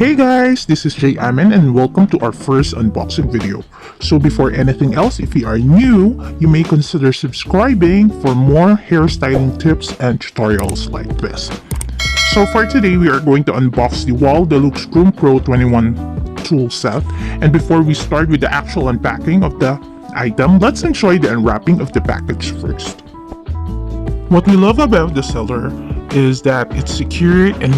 Hey guys, this is Jay Amen and welcome to our first unboxing video. So before anything else, if you are new, you may consider subscribing for more hairstyling tips and tutorials like this. So for today, we are going to unbox the Wahl Deluxe Groom Pro 21 tool set. And before we start with the actual unpacking of the item, let's enjoy the unwrapping of the package first. What we love about the seller is that it's secure and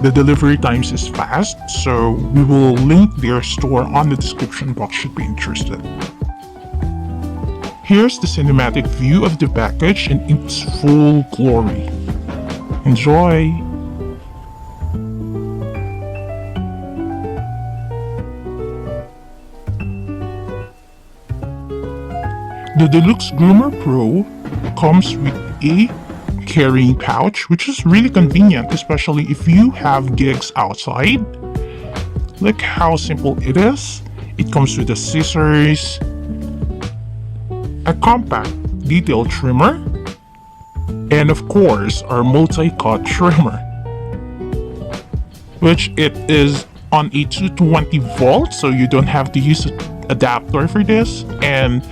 the delivery times is fast, so we will link their store on the description box should be interested. Here's the cinematic view of the package in its full glory. Enjoy! The Deluxe Groomer Pro comes with a carrying pouch, which is really convenient, especially if you have gigs outside. Look how simple it is. It comes with the scissors, a compact detail trimmer, and of course our multi-cut trimmer, which it is on a 220 volt, so you don't have to use an adapter for this, and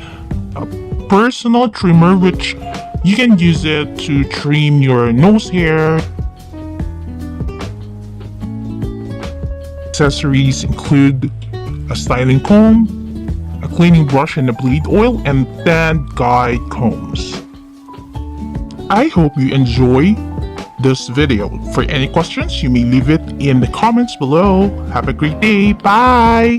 a personal trimmer which you can use it to trim your nose hair. Accessories include a styling comb, a cleaning brush and a bleed oil, and 10 guide combs. I hope you enjoy this video. For any questions, you may leave it in the comments below. Have a great day. Bye!